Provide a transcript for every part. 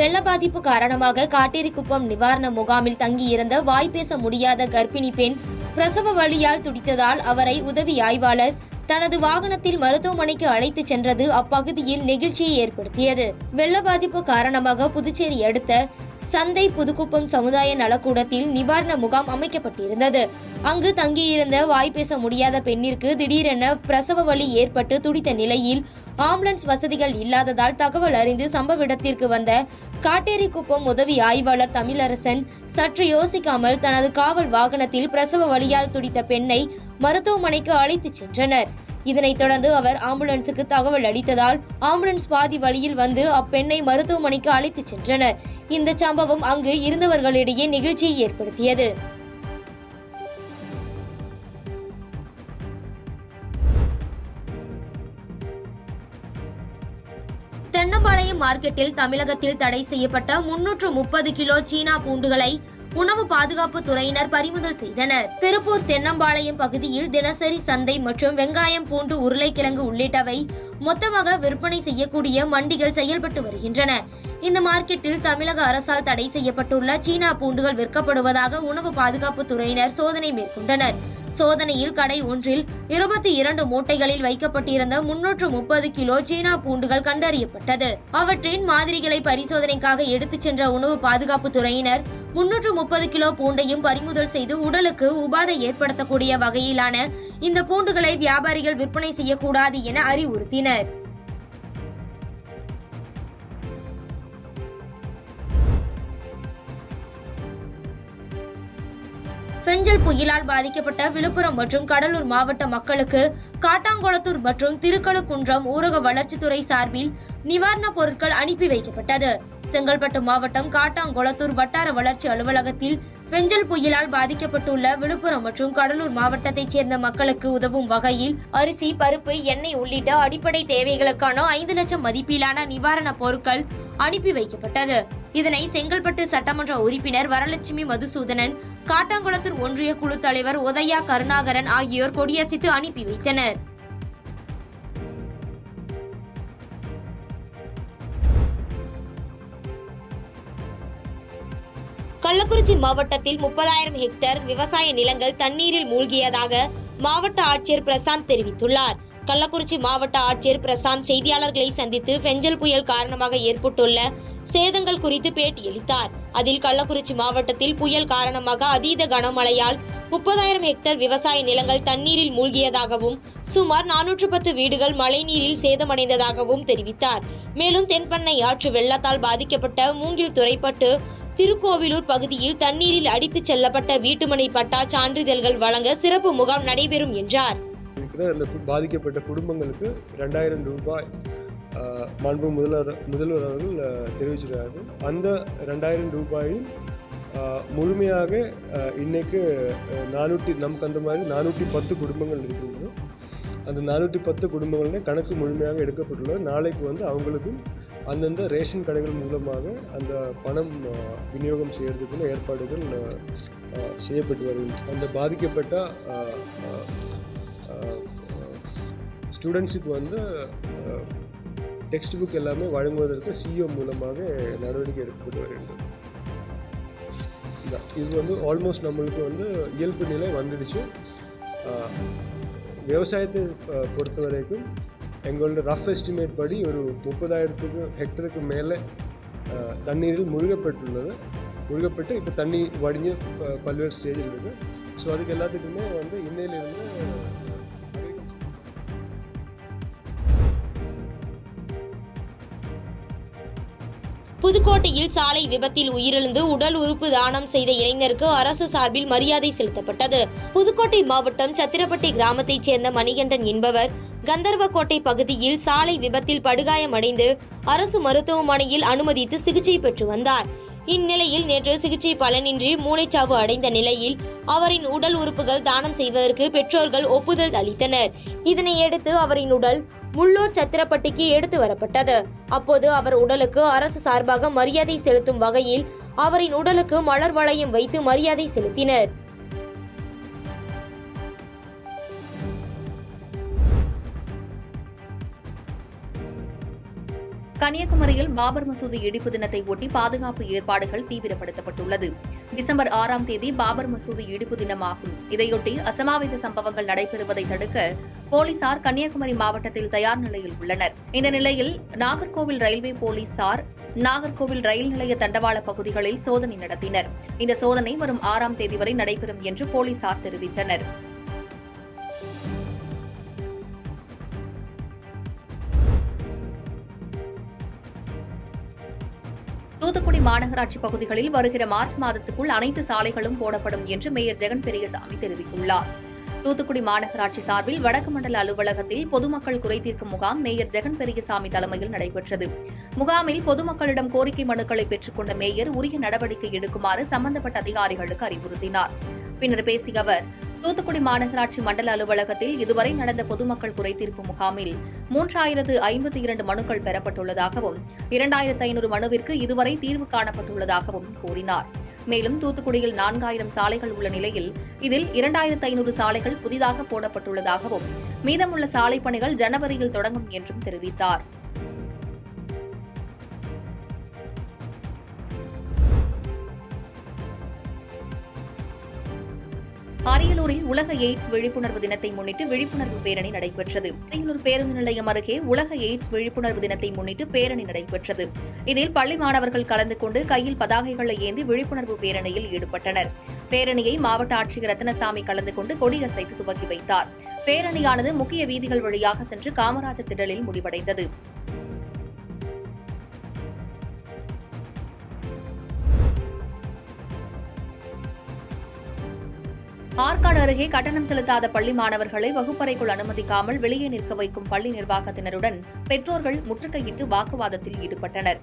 வெள்ள பாதிப்பு காரணமாக காட்டேரிக்குப்பம் நிவாரண முகாமில் தங்கியிருந்த வாய்ப்பேச முடியாத கர்ப்பிணி பெண் பிரசவ வலியால் துடித்ததால் அவரை உதவி ஆய்வாளர் தனது வாகனத்தில் மருத்துவமனைக்கு அழைத்து சென்றது அப்பகுதியில் நெகிழ்ச்சியை ஏற்படுத்தியது. வெள்ள பாதிப்பு காரணமாக புதுச்சேரி அடுத்த சந்தை புதுக்குப்பம் சமுதாய நலக்கூடத்தில் நிவாரண முகாம் அமைக்கப்பட்டிருந்தது. அங்கு தங்கியிருந்த வாய்ப்பேச முடியாத பெண்ணிற்கு திடீரென பிரசவ வலி ஏற்பட்டு துடித்த நிலையில் ஆம்புலன்ஸ் வசதிகள் இல்லாததால் தகவல் அறிந்து சம்பவ இடத்திற்கு வந்த காட்டேரிக்குப்பம் உதவி ஆய்வாளர் தமிழரசன் சற்று யோசிக்காமல் தனது காவல் வாகனத்தில் பிரசவ வலியால் துடித்த பெண்ணை மருத்துவமனைக்கு அழைத்து சென்றனர். இதனைத் தொடர்ந்து அவர் ஆம்புலன்ஸுக்கு தகவல் அளித்ததால் ஆம்புலன்ஸ் பாதி வழியில் வந்து அப்பெண்ணை மருத்துவமனைக்கு அழைத்து சென்றனர். இந்த சம்பவம் அங்கு இருந்தவர்களிடையே நெகிழ்ச்சியை ஏற்படுத்தியது. தென்னம்பாளையம் மார்க்கெட்டில் தமிழகத்தில் தடை செய்யப்பட்ட 330 கிலோ சீனா பூண்டுகளை உணவு பாதுகாப்பு துறையினர் பறிமுதல் செய்தனர். திருப்பூர் தென்னம்பாளையம் பகுதியில் தினசரி சந்தை மற்றும் வெங்காயம், பூண்டு, உருளைக்கிழங்கு உள்ளிட்டவை மொத்தமாக விற்பனை செய்யக்கூடிய மண்டிகள் செயல்பட்டு வருகின்றன. இந்த மார்க்கெட்டில் தமிழக அரசால் தடை செய்யப்பட்டுள்ள சீனா பூண்டுகள் விற்கப்படுவதாக உணவு பாதுகாப்பு துறையினர் சோதனை மேற்கொண்டனர். சோதனையில் கடை ஒன்றில் 22 மூட்டைகளில் வைக்கப்பட்டிருந்த 330 கிலோ சீனா பூண்டுகள் கண்டறியப்பட்டது. அவற்றின் மாதிரிகளை பரிசோதனைக்காக எடுத்துச் சென்ற உணவு பாதுகாப்பு துறையினர் 330 கிலோ பூண்டையும் பறிமுதல் செய்து உடலுக்கு உபாதை ஏற்படுத்தக்கூடிய வகையிலான இந்த பூண்டுகளை வியாபாரிகள் விற்பனை செய்யக்கூடாது என அறிவுறுத்தினர். பெஞ்சல் புயலால் பாதிக்கப்பட்ட விழுப்புரம் மற்றும் கடலூர் மாவட்ட மக்களுக்கு காட்டாங்குளத்தூர் மற்றும் திருக்கழுக்குன்றம் ஊரக வளர்ச்சித்துறை சார்பில் நிவாரணப் பொருட்கள் அனுப்பி வைக்கப்பட்டது. செங்கல்பட்டு மாவட்டம் காட்டாங்குளத்தூர் வட்டார வளர்ச்சி அலுவலகத்தில் பெஞ்சல் புயலால் பாதிக்கப்பட்டுள்ள விழுப்புரம் மற்றும் கடலூர் மாவட்டத்தைச் சேர்ந்த மக்களுக்கு உதவும் வகையில் அரிசி, பருப்பு, எண்ணெய் உள்ளிட்ட அடிப்படை தேவைகளுக்கான 5 லட்சம் மதிப்பிலான நிவாரணப் பொருட்கள் அனுப்பி வைக்கப்பட்டது. இதனை செங்கல்பட்டு சட்டமன்ற உறுப்பினர் வரலட்சுமி மதுசூதனன், காட்டாங்குளத்தூர் ஒன்றிய குழு தலைவர் உதயா கருணாகரன் ஆகியோர் கொடியசைத்து அனுப்பி வைத்தனர். கள்ளக்குறிச்சி மாவட்டத்தில் 30,000 ஹெக்டேர் விவசாய நிலங்கள் தண்ணீரில் மூழ்கியதாக மாவட்ட ஆட்சியர் பிரசாந்த் தெரிவித்துள்ளார். கள்ளக்குறிச்சி மாவட்ட ஆட்சியர் பிரசாந்த் செய்தியாளர்களை சந்தித்து பெஞ்சல் புயல் காரணமாக ஏற்பட்டுள்ள சேதங்கள் குறித்து பேட்டியளித்தார். அதில் கள்ளக்குறிச்சி மாவட்டத்தில் புயல் காரணமாக அதீத கனமழையால் 30,000 ஹெக்டேர் விவசாய நிலங்கள் தண்ணீரில் மூழ்கியதாகவும் சுமார் 410 வீடுகள் மழைநீரில் சேதமடைந்ததாகவும் தெரிவித்தார். மேலும் தென்பெண்ணை ஆற்று வெள்ளத்தால் பாதிக்கப்பட்ட மூங்கில் துறைப்பட்டு திருக்கோவிலூர் பகுதியில் தண்ணீரில் அடித்துச் செல்லப்பட்ட வீட்டுமனை பட்டா சான்றிதழ்கள் வழங்க சிறப்பு முகாம் நடைபெறும் என்றார். அந்த பாதிக்கப்பட்ட குடும்பங்களுக்கு 2,000 ரூபாய் மாண்பு முதல்வர் அவர்கள் தெரிவிச்சிருக்கார்கள். அந்த 2,000 ரூபாயும் முழுமையாக இன்னைக்கு நமக்கு அந்த மாதிரி 410 குடும்பங்கள் இருக்கின்றன. அந்த 410 குடும்பங்களே கணக்கு முழுமையாக எடுக்கப்பட்டுள்ளது. நாளைக்கு அவங்களுக்கும் அந்தந்த ரேஷன் கடைகள் மூலமாக அந்த பணம் விநியோகம் செய்யறதுக்குள்ள ஏற்பாடுகள் செய்யப்பட்டு வருகிறது. அந்த பாதிக்கப்பட்ட ஸ்டூடெண்ட்ஸுக்கு டெக்ஸ்ட் புக் எல்லாமே வழங்குவதற்கு சிஓ மூலமாக நடவடிக்கை எடுக்கப்பட்டு வருகிறது. இது ஆல்மோஸ்ட் நம்மளுக்கு இயல்பு நிலை வந்துடுச்சு. விவசாயத்தை பொறுத்த வரைக்கும் எங்களோட ரஃப் எஸ்டிமேட் படி ஒரு 30,000 ஹெக்டருக்கு மேலே தண்ணீரில் முழுகப்பட்டு இப்போ தண்ணி வடிஞ்சு பல்வேறு ஸ்டேஜில் இருக்குது. ஸோ அதுக்கு எல்லாத்துக்குமே இன்னையிலிருந்து புதுக்கோட்டையில் சாலை விபத்தில் உயிரிழந்து உடல் உறுப்பு தானம் செய்த இளைஞருக்கு அரசு சார்பில் மரியாதை செலுத்தப்பட்டது. புதுக்கோட்டை மாவட்டம் சத்திரப்பட்டி கிராமத்தைச் சேர்ந்த மணிகண்டன் என்பவர் கந்தர்வக்கோட்டை பகுதியில் சாலை விபத்தில் படுகாயமடைந்து அரசு மருத்துவமனையில் அனுமதித்து சிகிச்சை பெற்று வந்தார். இந்நிலையில் நேற்று சிகிச்சை பலனின்றி மூளைச்சாவு அடைந்த நிலையில் அவரின் உடல் உறுப்புகள் தானம் செய்வதற்கு பெற்றோர்கள் ஒப்புதல் அளித்தனர். இதனையடுத்து அவரின் உடல் முள்ளூர் சத்திரப்பட்டிக்கு எடுத்து வரப்பட்டது. அப்போது அவர் உடலுக்கு அரசு சார்பாக மரியாதை செலுத்தும் வகையில் அவரின் உடலுக்கு மலர் வளையம் வைத்து மரியாதை செலுத்தினர். கன்னியாகுமரியில் பாபர் மசூதி இடிப்பு தினத்தை ஒட்டி பாதுகாப்பு ஏற்பாடுகள் தீவிரப்படுத்தப்பட்டுள்ளது. டிசம்பர் 6ஆம் தேதி பாபர் மசூதி இடிப்பு தினமாகும். இதையொட்டி அசம்பாவித சம்பவங்கள் நடைபெறுவதை தடுக்க போலீசார் கன்னியாகுமரி மாவட்டத்தில் தயார் நிலையில் உள்ளனர். இந்த நிலையில் நாகர்கோவில் ரயில்வே போலீசார் நாகர்கோவில் ரயில் நிலைய தண்டவாள பகுதிகளில் சோதனை நடத்தினர். இந்த சோதனை வரும் 6ஆம் தேதி வரை நடைபெறும் என்று போலீசார் தெரிவித்தனர். தூத்துக்குடி மாநகராட்சி பகுதிகளில் வருகிற மார்ச் மாதத்துக்குள் அனைத்து சாலைகளும் போடப்படும் என்று மேயர் ஜெகன் பெரியசாமி தெரிவித்துள்ளார். தூத்துக்குடி மாநகராட்சி சார்பில் வடக்கு மண்டல அலுவலகத்தில் பொதுமக்கள் குறைதீர்க்கும் முகாம் மேயர் ஜெகன் பெரியசாமி தலைமையில் நடைபெற்றது. முகாமில் பொதுமக்களிடம் கோரிக்கை மனுக்களை பெற்றுக் கொண்ட மேயர் உரிய நடவடிக்கை எடுக்குமாறு சம்பந்தப்பட்ட அதிகாரிகளுக்கு அறிவுறுத்தினார். பின்னர் பேசிய அவர், தூத்துக்குடி மாநகராட்சி மண்டல அலுவலகத்தில் இதுவரை நடந்த பொதுமக்கள் குறைதீர்ப்பு முகாமில் 3052 மனுக்கள் பெறப்பட்டுள்ளதாகவும் 2500 மனுவிற்கு இதுவரை தீர்வு காணப்பட்டுள்ளதாகவும் கூறினார். மேலும் தூத்துக்குடியில் 4000 சாலைகள் உள்ள நிலையில் இதில் 2500 சாலைகள் புதிதாக போடப்பட்டுள்ளதாகவும் மீதமுள்ள சாலை பணிகள் ஜனவரியில் தொடங்கும் என்றும் தெரிவித்தார். அரியலூரில் உலக எய்ட்ஸ் விழிப்புணர்வு தினத்தை முன்னிட்டு விழிப்புணர்வு பேரணி நடைபெற்றது. அரியலூர் பேருந்து நிலையம் அருகே உலக எய்ட்ஸ் விழிப்புணர்வு தினத்தை முன்னிட்டு பேரணி நடைபெற்றது. இதில் பள்ளி மாணவர்கள் கலந்து கொண்டு கையில் பதாகைகளை ஏந்தி விழிப்புணர்வு பேரணியில் ஈடுபட்டனர். பேரணியை மாவட்ட ஆட்சியர் ரத்தினசாமி கலந்து கொண்டு கொடியசைத்து துவக்கி வைத்தார். பேரணியானது முக்கிய வீதிகள் வழியாக சென்று காமராஜர் திடலில் முடிவடைந்தது. ஆற்காடு அருகே கட்டணம் செலுத்தாத பள்ளி மாணவர்களை வகுப்பறைக்குள் அனுமதிக்காமல் வெளியே நிற்க வைக்கும் பள்ளி நிர்வாகத்தினருடன் பெற்றோர்கள் முற்றுகையிட்டு வாக்குவாதத்தில் ஈடுபட்டனர்.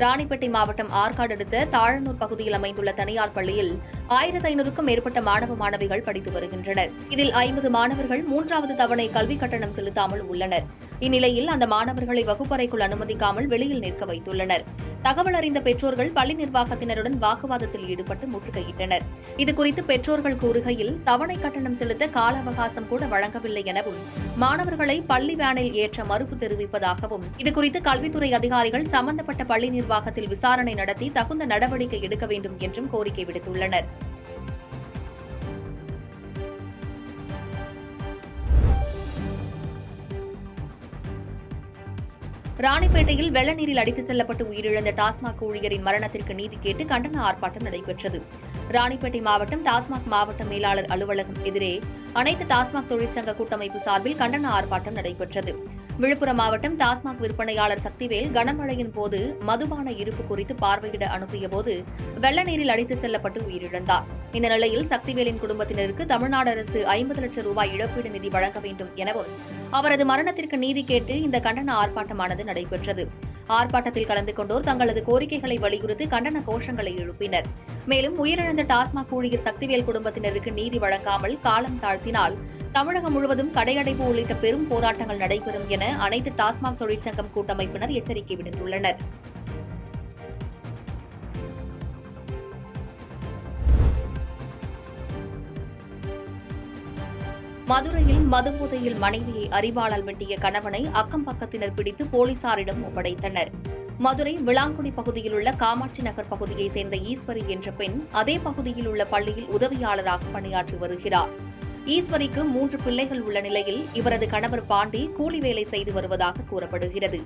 ராணிப்பேட்டை மாவட்டம் ஆற்காடு அடுத்த தாழனூர் பகுதியில் அமைந்துள்ள தனியார் பள்ளியில் 1500க்கும் மேற்பட்ட மாணவ மாணவிகள் படித்து வருகின்றனர். இதில் 50 மாணவர்கள் 3வது தவணை கல்வி கட்டணம் செலுத்தாமல் உள்ளனர். இந்நிலையில் அந்த மாணவர்களை வகுப்பறைக்குள் அனுமதிக்காமல் வெளியில் நிற்க வைத்துள்ளனர். தகவல் அறிந்த பெற்றோர்கள் பள்ளி நிர்வாகத்தினருடன் வாக்குவாதத்தில் ஈடுபட்டு முற்றுகையிட்டனர். இதுகுறித்து பெற்றோர்கள் கூறுகையில், தவணை கட்டணம் செலுத்த கால அவகாசம் கூட வழங்கவில்லை எனவும் மாணவர்களை பள்ளி வேனில் ஏற்ற மறுப்பு தெரிவிப்பதாகவும் இதுகுறித்து கல்வித்துறை அதிகாரிகள் சம்பந்தப்பட்ட பள்ளி நிர்வாகத்தில் விசாரணை நடத்தி தகுந்த நடவடிக்கை எடுக்க வேண்டும் என்றும் கோரிக்கை விடுத்துள்ளனர். ராணிப்பேட்டையில் வெள்ள நீரில் அடித்துச் செல்லப்பட்டு உயிரிழந்த டாஸ்மாக் ஊழியரின் மரணத்திற்கு நீதி கேட்டு கண்டன ஆர்ப்பாட்டம் நடைபெற்றது. ராணிப்பேட்டை மாவட்டம் டாஸ்மாக் மாவட்ட மேலாளர் அலுவலகம் எதிரே அனைத்து டாஸ்மாக் தொழிற்சங்க கூட்டமைப்பு சார்பில் கண்டன ஆர்ப்பாட்டம் நடைபெற்றது. விழுப்புரம் மாவட்டம் டாஸ்மாக் விற்பனையாளர் சக்திவேல் கனமழையின் போது மதுபான இருப்பு குறித்து பார்வையிட அனுப்பியபோது வெள்ள நீரில் அடித்துச் செல்லப்பட்டு உயிரிழந்தார். இந்த நிலையில் சக்திவேலின் குடும்பத்தினருக்கு தமிழ்நாடு அரசு 50 லட்சம் ரூபாய் இழப்பீடு நிதி வழங்க வேண்டும் எனவும் அவரது மரணத்திற்கு நீதி கேட்டு இந்த கண்டன ஆர்ப்பாட்டமானது நடைபெற்றது. ஆர்ப்பாட்டத்தில் கலந்து கொண்டோர் தங்களது கோரிக்கைகளை வலியுறுத்தி கண்டன கோஷங்களை எழுப்பினர். மேலும் உயிரிழந்த டாஸ்மாக் ஊழியர் சக்திவேல் குடும்பத்தினருக்கு நீதி வழங்காமல் காலம் தாழ்த்தினால் தமிழகம் முழுவதும் கடையடைப்பு உள்ளிட்ட பெரும் போராட்டங்கள் நடைபெறும் என அனைத்து டாஸ்மாக் தொழிற்சங்கம் கூட்டமைப்பினர் எச்சரிக்கை விடுத்துள்ளனர். மதுரையில் மதுபோதையில் மனைவியை அரிவாளால் வெட்டிய கணவனை அக்கம் பக்கத்தினர் பிடித்து போலீசாரிடம் ஒப்படைத்தனர். மதுரை விளாங்குடி பகுதியில் உள்ள காமாட்சி நகர் பகுதியைச் சேர்ந்த ஈஸ்வரி என்ற பெண் அதே பகுதியில் உள்ள பள்ளியில் உதவியாளராக பணியாற்றி வருகிறார். ஈஸ்வரிக்கு 3 பிள்ளைகள் உள்ள நிலையில் இவரது கணவர் பாண்டி கூலி வேலை செய்து வருவதாக கூறப்படுகிறது.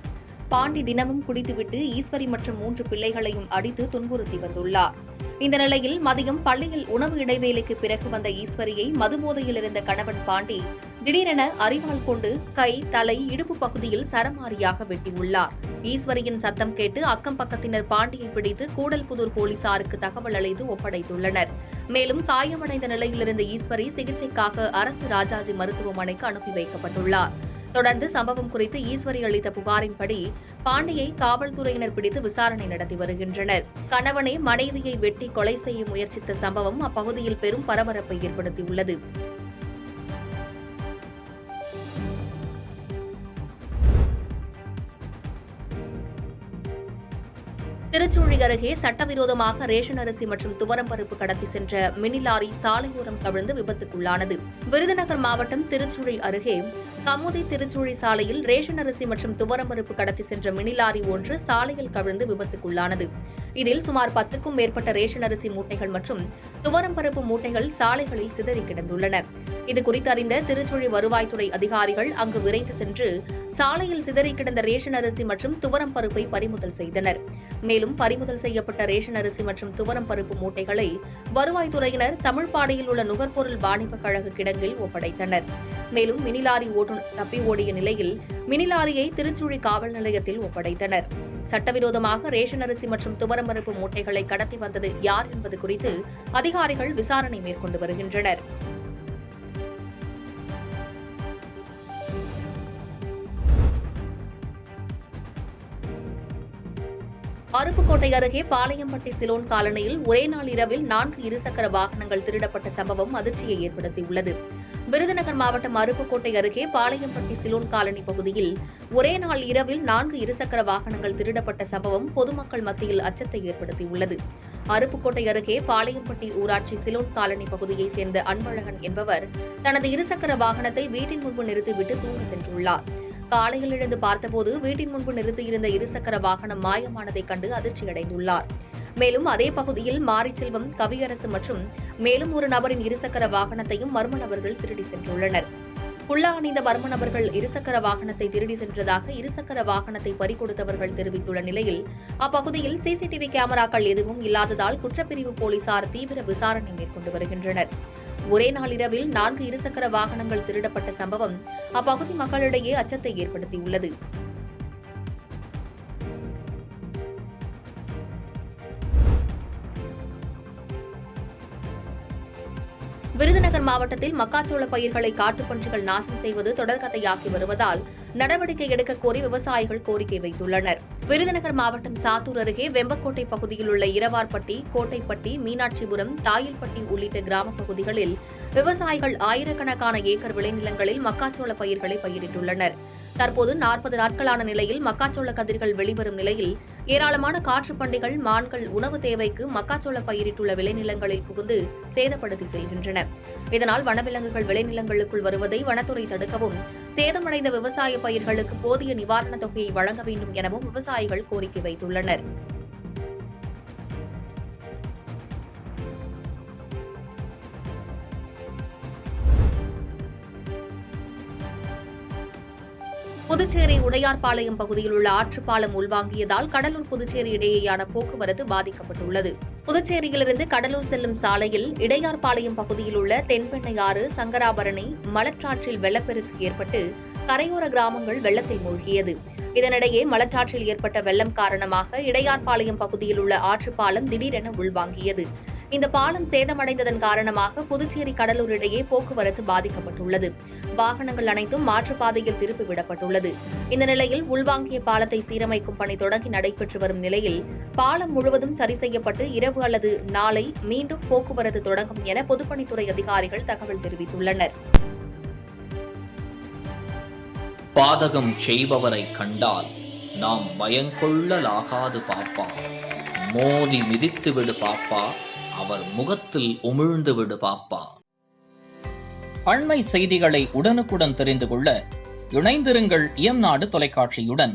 பாண்டி தினமும் குடித்துவிட்டு ஈஸ்வரி மற்றும் 3 பிள்ளைகளையும் அடித்து துன்புறுத்தி வந்துள்ளார். இந்த நிலையில் மதியம் பள்ளியில் உணவு இடைவேளைக்கு பிறகு வந்த ஈஸ்வரியை மதுபோதையில் இருந்த கணவன் பாண்டி திடீரென அரிவாள் கொண்டு கை, தலை, இடுப்பு பகுதியில் சரமாரியாக வெட்டியுள்ளார். ஈஸ்வரியின் சத்தம் கேட்டு அக்கம் பக்கத்தினர் பாண்டியை பிடித்து கூடல்புதூர் போலீசாருக்கு தகவல் அளித்து ஒப்படைத்துள்ளனர். மேலும் காயமடைந்த நிலையில் இருந்த ஈஸ்வரி சிகிச்சைக்காக அரசு ராஜாஜி மருத்துவமனைக்கு அனுப்பி வைக்கப்பட்டுள்ளார். தொடர்ந்து சம்பவம் குறித்து ஈஸ்வரி அளித்த புகாரின்படி பாண்டியை காவல்துறையினர் பிடித்து விசாரணை நடத்தி வருகின்றனர். கணவனே மனைவியை வெட்டி கொலை செய்ய முயற்சித்த சம்பவம் அப்பகுதியில் பெரும் பரபரப்பை ஏற்படுத்தியுள்ளது. திருச்சூழி அருகே சட்டவிரோதமாக ரேஷன் அரிசி மற்றும் துவரம் பருப்பு கடத்தி சென்ற மினி லாரி சாலையோரம் கவிழ்ந்து விபத்துக்குள்ளானது. விருதுநகர் மாவட்டம் திருச்சூழி அருகே கமுதி திருச்சூழி சாலையில் ரேஷன் அரிசி மற்றும் துவரம் பருப்பு கடத்தி சென்ற மினி லாரி ஒன்று சாலையில் கவிழ்ந்து விபத்துக்குள்ளானது. இதில் சுமார் 10க்கும் மேற்பட்ட ரேஷன் அரிசி மூட்டைகள் மற்றும் துவரம் பருப்பு மூட்டைகள் சாலைகளில் சிதறி கிடந்துள்ளன. இதுகுறித்து அறிந்த திருச்சூழி வருவாய்த்துறை அதிகாரிகள் அங்கு விரைந்து சென்று சாலையில் சிதறி கிடந்த ரேஷன் அரிசி மற்றும் துவரம் பருப்பை பறிமுதல் செய்தனர். மேலும் பறிமுதல் செய்யப்பட்ட ரேஷன் அரிசி மற்றும் துவரம் பருப்பு மூட்டைகளை வருவாய்த்துறையினர் தமிழ்பாடியில் உள்ள நுகர்பொருள் வாணிபக் கழக கிடங்கில் ஒப்படைத்தனர். மேலும் மினிலாரி ஓட்டுநர் தப்பி ஓடிய நிலையில் மினிலாரியை திருச்சூழி காவல் நிலையத்தில் ஒப்படைத்தனர். சட்டவிரோதமாக ரேஷன் அரிசி மற்றும் துவரம் பருப்பு மூட்டைகளை கடத்தி வந்தது யார் என்பது குறித்து அதிகாரிகள் விசாரணை மேற்கொண்டு வருகின்றனர். அருப்புக்கோட்டை அருகே பாளையம்பட்டி சிலோன் காலனியில் ஒரே நாள் இரவில் 4 இருசக்கர வாகனங்கள் திருடப்பட்ட சம்பவம் அதிர்ச்சியை ஏற்படுத்தியுள்ளது. விருதுநகர் மாவட்டம் அருப்புக்கோட்டை அருகே பாளையம்பட்டி சிலோன் காலனி பகுதியில் ஒரே நாள் இரவில் 4 இருசக்கர வாகனங்கள் திருடப்பட்ட சம்பவம் பொதுமக்கள் மத்தியில் அச்சத்தை ஏற்படுத்தியுள்ளது. அருப்புக்கோட்டை அருகே பாளையம்பட்டி ஊராட்சி சிலோன் காலனி பகுதியைச் சேர்ந்த அன்பழகன் என்பவர் தனது இருசக்கர வாகனத்தை வீட்டின் முன்பு நிறுத்திவிட்டு தூங்க சென்றுள்ளார். காலையில் எழுந்து பார்த்தபோது வீட்டின் முன்பு நிறுத்தியிருந்த இருசக்கர வாகனம் மாயமானதைக் கண்டு அதிர்ச்சியடைந்துள்ளார். மேலும் அதே பகுதியில் மாரிச்செல்வம், கவியரசு மற்றும் மேலும் ஒரு நபரின் இருசக்கர வாகனத்தையும் மர்ம நபர்கள் திருடி சென்றுள்ளனர். குல்லா அணிந்த மர்ம நபர்கள் இருசக்கர வாகனத்தை திருடி சென்றதாக இருசக்கர வாகனத்தை பறிகொடுத்தவர்கள் தெரிவித்துள்ள நிலையில் அப்பகுதியில் சிசிடிவி கேமராக்கள் எதுவும் இல்லாததால் குற்றப்பிரிவு போலீசார் தீவிர விசாரணை மேற்கொண்டு வருகின்றனர். ஒரே நாள் இரவில் 4 இருசக்கர வாகனங்கள் திருடப்பட்ட சம்பவம் அப்பகுதி மக்களிடையே அச்சத்தை ஏற்படுத்தியுள்ளது. விருதுநகர் மாவட்டத்தில் மக்காச்சோள பயிர்களை காட்டுப்பன்றிகள் நாசம் செய்வது தொடர்கதையாகி வருவதால் நடவடிக்கை எடுக்க கோரி விவசாயிகள் கோரிக்கை வைத்துள்ளனர். விருதுநகர் மாவட்டம் சாத்தூர் அருகே வெம்பக்கோட்டை பகுதியில் உள்ள இரவார்பட்டி, கோட்டைப்பட்டி, மீனாட்சிபுரம், தாயில்பட்டி உள்ளிட்ட கிராமப் பகுதிகளில் விவசாயிகள் ஆயிரக்கணக்கான ஏக்கர் விளைநிலங்களில் மக்காச்சோள பயிர்களை பயிரிட்டுள்ளனர். தற்போது 40 நாட்களான நிலையில் மக்காச்சோள கதிர்கள் வெளிவரும் நிலையில் ஏராளமான காற்றுப்பண்டிகள், மான்கள் உணவு தேவைக்கு மக்காச்சோள பயிரிட்டுள்ள விளைநிலங்களில் புகுந்து சேதப்படுத்தி செல்கின்றன. இதனால் வனவிலங்குகள் விளைநிலங்களுக்குள் வருவதை வனத்துறை தடுக்கவும், சேதமடைந்த விவசாய பயிர்களுக்கு போதிய நிவாரணத் தொகையை வழங்க வேண்டும் எனவும் விவசாயிகள் கோரிக்கை வைத்துள்ளனர். புதுச்சேரி உடையார்பாளையம் பகுதியில் உள்ள ஆற்றுப்பாலம் உள்வாங்கியதால் கடலூர் புதுச்சேரி இடையேயான போக்குவரத்து பாதிக்கப்பட்டுள்ளது. புதுச்சேரியிலிருந்து கடலூர் செல்லும் சாலையில் இடையார்பாளையம் பகுதியில் உள்ள தென்பெண்ணையாறு, சங்கராபரணி, மலற்றாற்றில் வெள்ளப்பெருக்கு ஏற்பட்டு கரையோர கிராமங்கள் வெள்ளத்தில் மூழ்கியது. இதனிடையே மலற்றாற்றில் ஏற்பட்ட வெள்ளம் காரணமாக இடையார்பாளையம் பகுதியில் உள்ள ஆற்றுப்பாலம் திடீரென உள்வாங்கியது. இந்த பாலம் சேதமடைந்ததன் காரணமாக புதுச்சேரி கடலூர் இடையே போக்குவரத்து பாதிக்கப்பட்டுள்ளது. வாகனங்கள் அனைத்தும் மாற்றுப்பாதையில் திருப்பிவிடப்பட்டுள்ளது. இந்த நிலையில் உள்வாங்கிய பாலத்தை சீரமைக்கும் பணி தொடங்கி நடைபெற்று வரும் நிலையில் பாலம் முழுவதும் சரி செய்யப்பட்டு இரவு அல்லது நாளை மீண்டும் போக்குவரத்து தொடங்கும் என பொதுப்பணித்துறை அதிகாரிகள் தகவல் தெரிவித்துள்ளனர். பாதகம் செய்பவரை கண்டால் நாம் பயங்கொள்ளலாகாது பாப்பா, மோதி மிதித்து விடு பாப்பா, அவர் முகத்தில் உமிழ்ந்து விடு பாப்பா. அண்மை செய்திகளை உடனுக்குடன் தெரிந்து கொள்ள இணைந்திருங்கள் இயம்நாடு தொலைக்காட்சியுடன்.